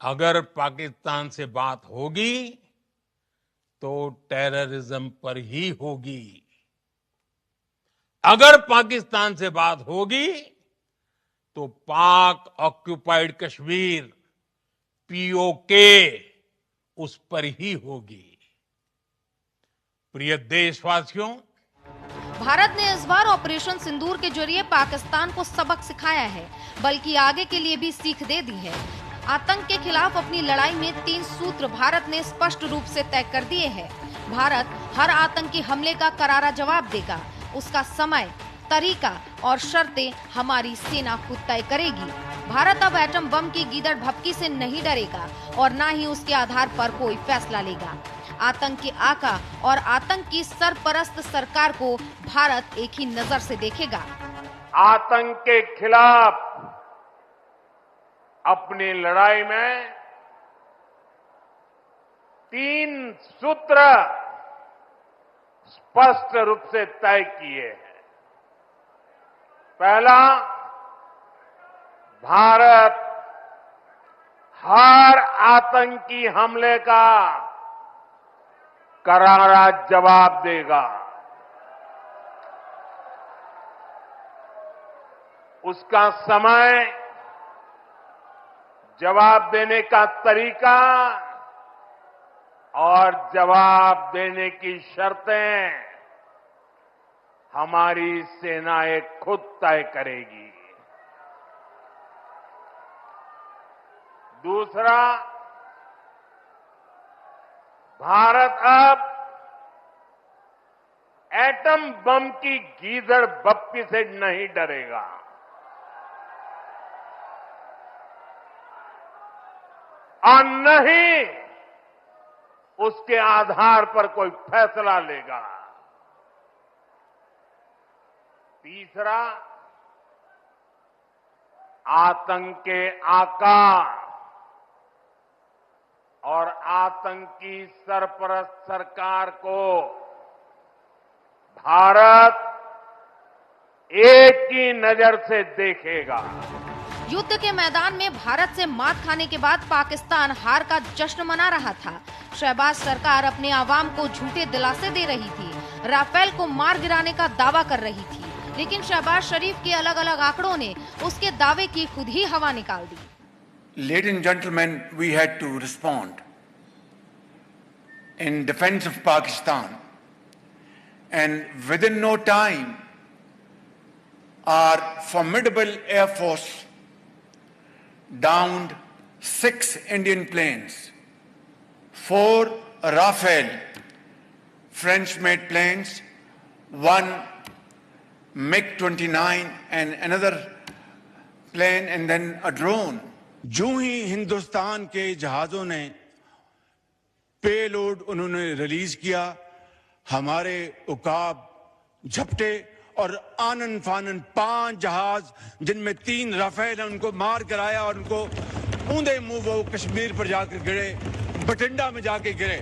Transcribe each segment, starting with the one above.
अगर पाकिस्तान से बात होगी तो टेररिज्म पर ही होगी। अगर पाकिस्तान से बात होगी तो पाक ऑक्युपाइड कश्मीर पीओके उस पर ही होगी। प्रिय देशवासियों, भारत ने इस बार ऑपरेशन सिंदूर के जरिए पाकिस्तान को सबक सिखाया है, बल्कि आगे के लिए भी सीख दे दी है। आतंक के खिलाफ अपनी लड़ाई में 3 सूत्र भारत ने स्पष्ट रूप से तय कर दिए हैं। भारत हर आतंकी हमले का करारा जवाब देगा। उसका समय, तरीका और शर्तें हमारी सेना खुद तय करेगी। भारत अब एटम बम की गीदड़ भपकी से नहीं डरेगा और न ही उसके आधार पर कोई फैसला लेगा। आतंक के आका और आतंक की सरपरस्त सरकार को भारत एक ही नजर से देखेगा। आतंक के खिलाफ अपनी लड़ाई में 3 सूत्र स्पष्ट रूप से तय किए हैं। पहला, भारत हर आतंकी हमले का करारा जवाब देगा। उसका समय, जवाब देने का तरीका और जवाब देने की शर्तें हमारी सेनाएं खुद तय करेगी। दूसरा, भारत अब एटम बम की गीदड़ भपकी से नहीं डरेगा। और न ही उसके आधार पर कोई फैसला लेगा। तीसरा, आतंक के आका और आतंकी सरपरस्त सरकार को भारत एक ही नजर से देखेगा। युद्ध के मैदान में भारत से मात खाने के बाद पाकिस्तान हार का जश्न मना रहा था। शहबाज सरकार अपने आवाम को झूठे दिलासे दे रही थी, राफेल को मार गिराने का दावा कर रही थी, लेकिन शहबाज शरीफ के अलग अलग आंकड़ों ने उसके दावे की खुद ही हवा निकाल दी। Ladies and gentlemen, we had to respond in defense of Pakistan, and within no time, our formidable air force downed 6 Indian planes, 4 Rafale French-made planes, 1 MiG-29 and another plane, and then a drone. जो ही हिंदुस्तान के जहाजों ने payload उन्होंने release किया, हमारे उकाब झपटे और आनन फानन 5 जहाज, जिनमें 3 राफेल, उनको मार कराया और उनको ऊंधे मुंह वो कश्मीर पर जाकर गिरे, बठिंडा में जाके गिरे।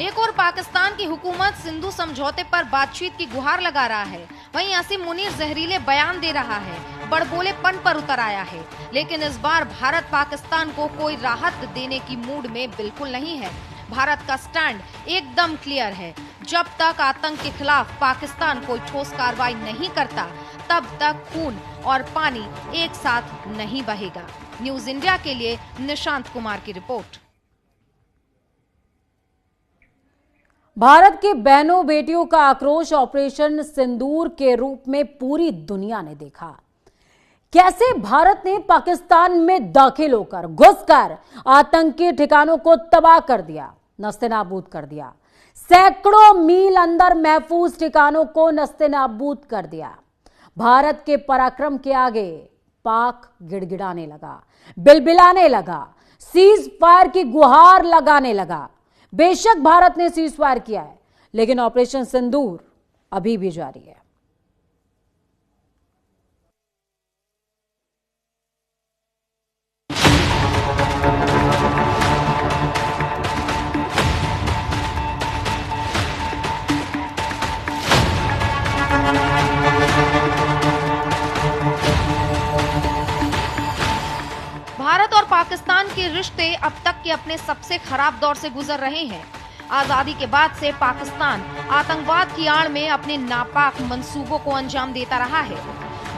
एक और पाकिस्तान की हुकूमत सिंधु समझौते पर बातचीत की गुहार लगा रहा है, वहीं आसिम मुनीर जहरीले बयान दे रहा है, बड़बोलेपन पर उतर आया है। लेकिन इस बार भारत पाकिस्तान को कोई राहत देने की मूड में बिल्कुल नहीं है। भारत का स्टैंड एकदम क्लियर है। जब तक आतंक के खिलाफ पाकिस्तान कोई ठोस कार्रवाई नहीं करता, तब तक खून और पानी एक साथ नहीं बहेगा। न्यूज इंडिया के लिए निशांत कुमार की रिपोर्ट। भारत की बहनों बेटियों का आक्रोश ऑपरेशन सिंदूर के रूप में पूरी दुनिया ने देखा। कैसे भारत ने पाकिस्तान में दाखिल होकर, घुसकर आतंकी ठिकानों को तबाह कर दिया, नस्तेनाबूद कर दिया। सैकड़ों मील अंदर महफूज ठिकानों को नस्तेनाबूद कर दिया। भारत के पराक्रम के आगे पाक गिड़गिड़ाने लगा, बिलबिलाने लगा, सीज फायर की गुहार लगाने लगा। बेशक भारत ने सीज फायर किया है, लेकिन ऑपरेशन सिंदूर अभी भी जारी है। भारत भारत और पाकिस्तान के रिश्ते अब तक के अपने सबसे खराब दौर से गुजर रहे हैं। आजादी के बाद से पाकिस्तान आतंकवाद की आड़ में अपने नापाक मंसूबों को अंजाम देता रहा है।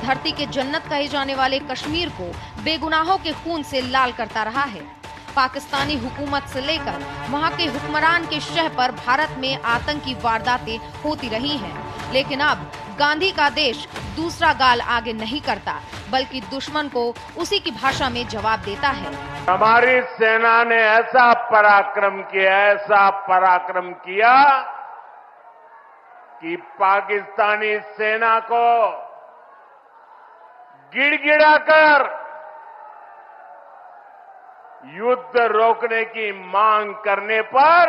धरती के जन्नत कहे जाने वाले कश्मीर को बेगुनाहों के खून से लाल करता रहा है। पाकिस्तानी हुकूमत से लेकर वहां के हुक्मरान के शह पर भारत में आतंकी वारदातें होती रही हैं। लेकिन अब गांधी का देश दूसरा गाल आगे नहीं करता, बल्कि दुश्मन को उसी की भाषा में जवाब देता है। हमारी सेना ने ऐसा पराक्रम किया कि पाकिस्तानी सेना को गिड़गिड़ाकर युद्ध रोकने की मांग करने पर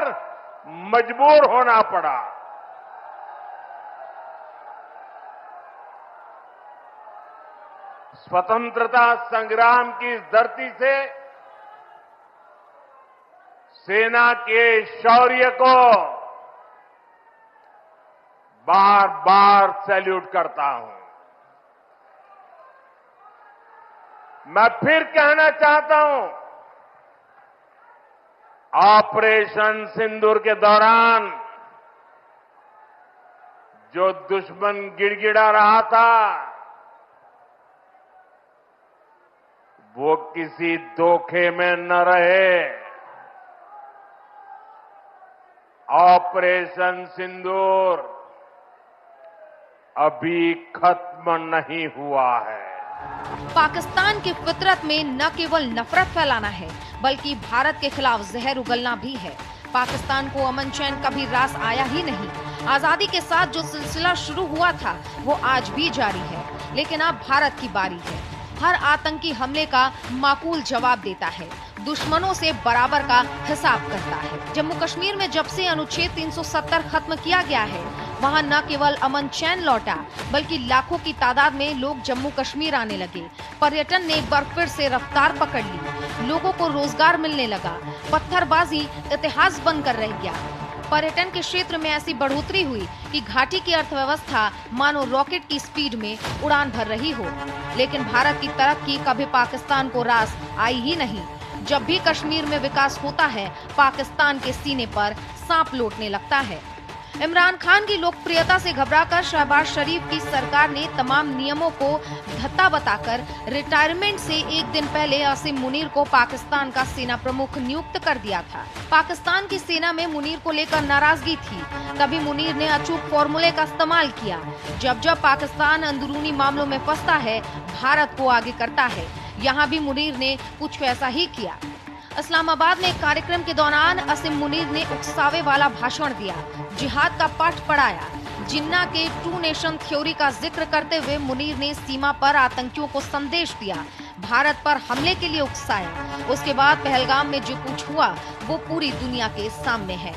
मजबूर होना पड़ा। स्वतंत्रता संग्राम की इस धरती से सेना के शौर्य को बार बार सैल्यूट करता हूं। मैं फिर कहना चाहता हूं, ऑपरेशन सिंदूर के दौरान जो दुश्मन गिड़गिड़ा रहा था, वो किसी धोखे में न रहे। ऑपरेशन सिंदूर अभी खत्म नहीं हुआ है। पाकिस्तान की फितरत में न केवल नफरत फैलाना है, बल्कि भारत के खिलाफ जहर उगलना भी है। पाकिस्तान को अमन चैन कभी रास आया ही नहीं। आजादी के साथ जो सिलसिला शुरू हुआ था वो आज भी जारी है, लेकिन अब भारत की बारी है। हर आतंकी हमले का माकूल जवाब देता है, दुश्मनों से बराबर का हिसाब करता है। जम्मू कश्मीर में जब से अनुच्छेद 370 खत्म किया गया है, वहां न केवल अमन चैन लौटा, बल्कि लाखों की तादाद में लोग जम्मू कश्मीर आने लगे। पर्यटन ने एक बार फिर से रफ्तार पकड़ ली, लोगों को रोजगार मिलने लगा। पत्थरबाजी इतिहास बनकर रह गया। पर्यटन के क्षेत्र में ऐसी बढ़ोतरी हुई कि घाटी की अर्थव्यवस्था मानो रॉकेट की स्पीड में उड़ान भर रही हो। लेकिन भारत की तरक्की कभी पाकिस्तान को रास आई ही नहीं। जब भी कश्मीर में विकास होता है, पाकिस्तान के सीने पर सांप लौटने लगता है। इमरान खान की लोकप्रियता से घबराकर शहबाज शरीफ की सरकार ने तमाम नियमों को धत्ता बताकर रिटायरमेंट से एक दिन पहले असीम मुनीर को पाकिस्तान का सेना प्रमुख नियुक्त कर दिया था। पाकिस्तान की सेना में मुनीर को लेकर नाराजगी थी, तभी मुनीर ने अचूक फॉर्मूले का इस्तेमाल किया। जब जब पाकिस्तान अंदरूनी मामलों में फंसता है, भारत को आगे करता है। यहाँ भी मुनीर ने कुछ वैसा ही किया। इस्लामाबाद में एक कार्यक्रम के दौरान असीम मुनीर ने उकसावे वाला भाषण दिया, जिहाद का पाठ पढ़ाया। जिन्ना के 2 नेशन थ्योरी का जिक्र करते हुए मुनीर ने सीमा पर आतंकियों को संदेश दिया, भारत पर हमले के लिए उकसाया। उसके बाद पहलगाम में जो कुछ हुआ वो पूरी दुनिया के सामने है।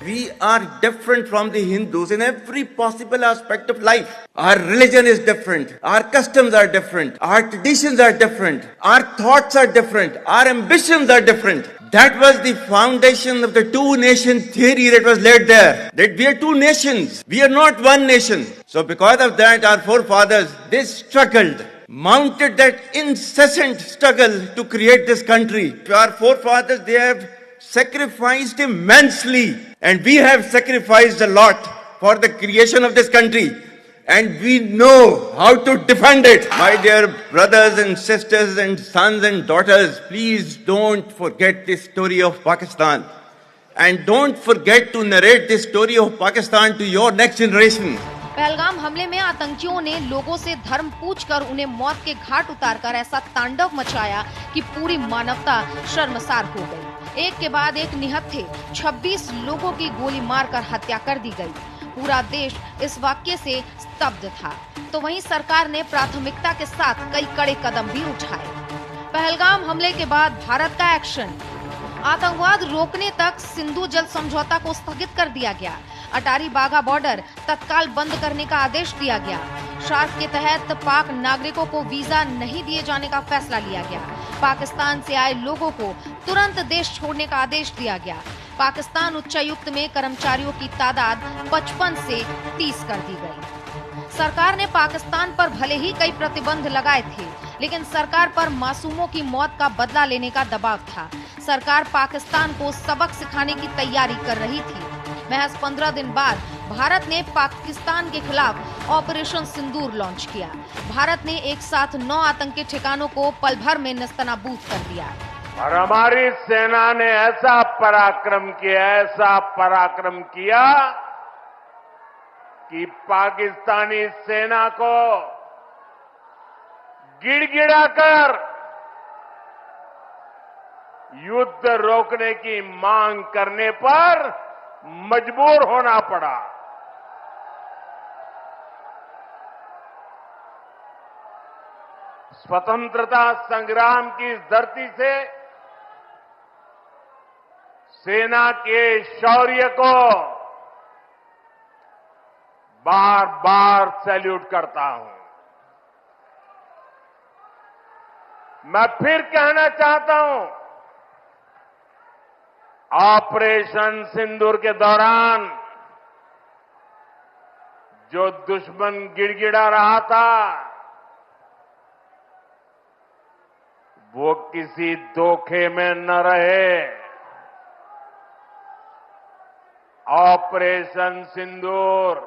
We are different from the Hindus in every possible aspect of life. Our religion is different. Our customs are different. Our traditions are different. Our thoughts are different. Our ambitions are different. That was the foundation of the 2-nation theory that was laid there. That we are 2 nations. We are not 1 nation. So because of that, our forefathers, they struggled, mounted that incessant struggle to create this country. Our forefathers, they have sacrificed immensely, and we have sacrificed a lot for the creation of this country, and we know how to defend it. My dear brothers and sisters and sons and daughters, please don't forget the story of Pakistan, and don't forget to narrate the story of Pakistan to your next generation. Pahalgam हमले में आतंकियों ने लोगों से धर्म पूछकर उन्हें मौत के घाट उतारकर ऐसा तांडव मचाया कि पूरी मानवता शर्मसार हो गई। एक के बाद एक निहत्थे 26 लोगों की गोली मारकर हत्या कर दी गई। पूरा देश इस वाक्य से स्तब्ध था। तो वहीं सरकार ने प्राथमिकता के साथ कई कड़े कदम भी उठाए। पहलगाम हमले के बाद भारत का एक्शन, आतंकवाद रोकने तक सिंधु जल समझौता को स्थगित कर दिया गया। अटारी बाघा बॉर्डर तत्काल बंद करने का आदेश दिया गया। सार्क के तहत पाक नागरिकों को वीजा नहीं दिए जाने का फैसला लिया गया। पाकिस्तान से आए लोगों को तुरंत देश छोड़ने का आदेश दिया गया। पाकिस्तान उच्चायुक्त में कर्मचारियों की तादाद 55 से 30 कर दी गई। सरकार ने पाकिस्तान पर भले ही कई प्रतिबंध लगाए थे, लेकिन सरकार पर मासूमों की मौत का बदला लेने का दबाव था। सरकार पाकिस्तान को सबक सिखाने की तैयारी कर रही थी। महज 15 दिन बाद भारत ने पाकिस्तान के खिलाफ ऑपरेशन सिंदूर लॉन्च किया। भारत ने एक साथ 9 आतंकी ठिकानों को पल भर में नेस्तनाबूद कर दिया। और हमारी सेना ने ऐसा पराक्रम किया कि पाकिस्तानी सेना को गिड़गिड़ाकर युद्ध रोकने की मांग करने पर मजबूर होना पड़ा। स्वतंत्रता संग्राम की इस धरती से सेना के शौर्य को बार बार सैल्यूट करता हूं। मैं फिर कहना चाहता हूं, ऑपरेशन सिंदूर के दौरान जो दुश्मन गिड़गिड़ा रहा था, वो किसी धोखे में न रहे। ऑपरेशन सिंदूर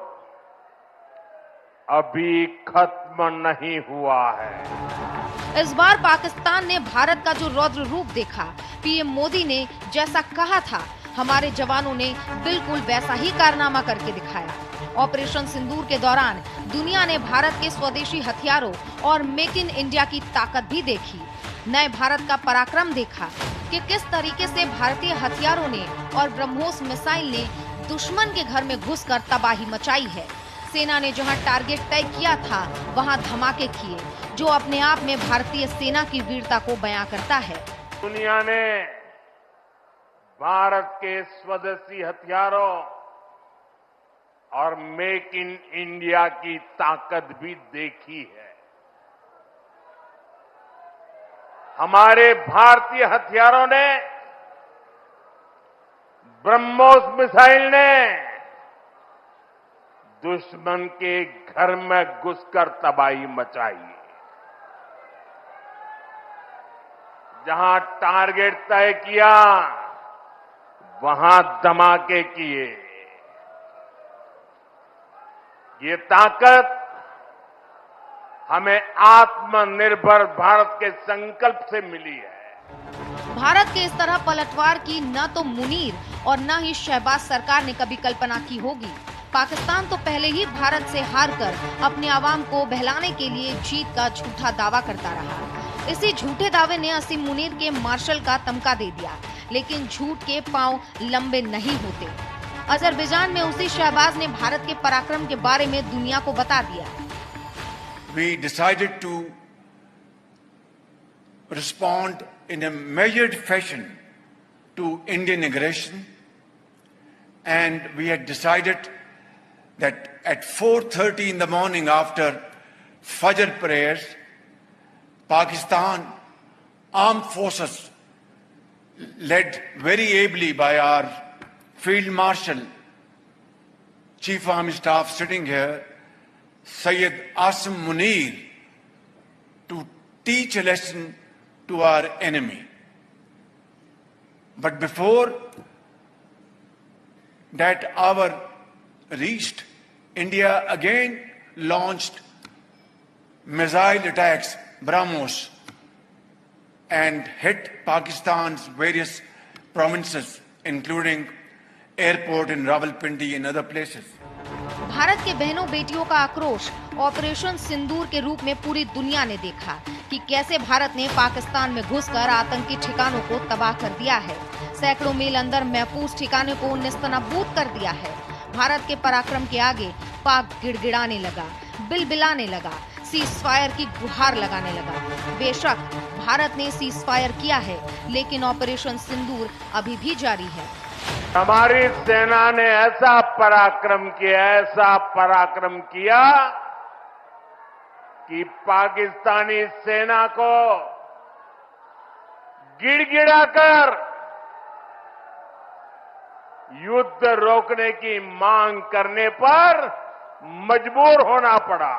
अभी खत्म नहीं हुआ है। इस बार पाकिस्तान ने भारत का जो रौद्र रूप देखा, पीएम मोदी ने जैसा कहा था, हमारे जवानों ने बिल्कुल वैसा ही कारनामा करके दिखाया। ऑपरेशन सिंदूर के दौरान दुनिया ने भारत के स्वदेशी हथियारों और मेक इन इंडिया की ताकत भी देखी। नए भारत का पराक्रम देखा कि किस तरीके से भारतीय हथियारों ने और ब्रह्मोस मिसाइल ने दुश्मन के घर में घुसकर तबाही मचाई है। सेना ने जहां टारगेट तय किया था, वहां धमाके किए, जो अपने आप में भारतीय सेना की वीरता को बयां करता है। दुनिया ने भारत के स्वदेशी हथियारों और मेक इन इंडिया की ताकत भी देखी है। हमारे भारतीय हथियारों ने, ब्रह्मोस मिसाइल ने दुश्मन के घर में घुसकर तबाही मचाई। जहां टारगेट तय किया, वहां धमाके किए। ये ताकत हमें आत्मनिर्भर भारत के संकल्प से मिली है। भारत के इस तरह पलटवार की न तो मुनीर और न ही शहबाज सरकार ने कभी कल्पना की होगी। पाकिस्तान तो पहले ही भारत से हारकर अपने आवाम को बहलाने के लिए जीत का झूठा दावा करता रहा। इसी झूठे दावे ने असीम मुनीर के मार्शल का तमका दे दिया, लेकिन झूठ के पांव लंबे नहीं होते। अजरबैजान में उसी शहबाज ने भारत के पराक्रम के बारे में दुनिया को बता दिया। We decided to respond in a measured fashion to Indian aggression, and we had decided that at 4:30 in the morning after Fajr prayers, Pakistan armed forces, led very ably by our Field Marshal, Chief Army Staff sitting here, Syed Asim Munir, to teach a lesson to our enemy. But before that hour reached, India again launched missile attacks, BrahMos, and hit Pakistan's various provinces, including airport in Rawalpindi and other places. Bharat के बहनों बेटियों का आक्रोश operation सिंदूर के रूप में पूरी दुनिया ने देखा कि कैसे भारत ने पाकिस्तान में घुसकर आतंकी ठिकानों को तबाह कर दिया है। सैकड़ों मील अंदर महफूज ठिकानों को नेस्तनाबूद कर दिया है। भारत के पराक्रम के आगे पाक गिड़गिड़ाने लगा, बिलबिलाने लगा, सीज फायर की गुहार लगाने लगा। बेशक भारत ने सीज फायर किया है, लेकिन ऑपरेशन सिंदूर अभी भी जारी है। हमारी सेना ने ऐसा पराक्रम किया कि पाकिस्तानी सेना को गिड़गिड़ाकर युद्ध रोकने की मांग करने पर मजबूर होना पड़ा।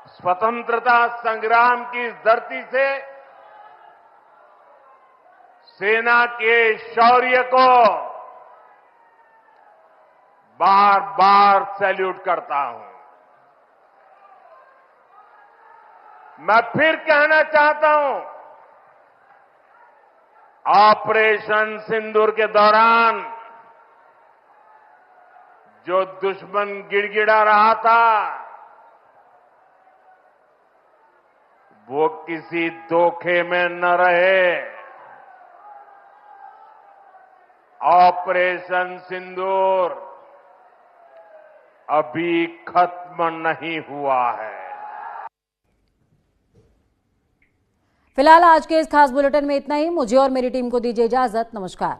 स्वतंत्रता संग्राम की इस धरती से सेना के शौर्य को बार बार सैल्यूट करता हूं। मैं फिर कहना चाहता हूं, ऑपरेशन सिंदूर के दौरान जो दुश्मन गिड़गिड़ा रहा था, वो किसी धोखे में न रहे। ऑपरेशन सिंदूर अभी खत्म नहीं हुआ है। फिलहाल आज के इस खास बुलेटिन में इतना ही। मुझे और मेरी टीम को दीजिए इजाजत। नमस्कार।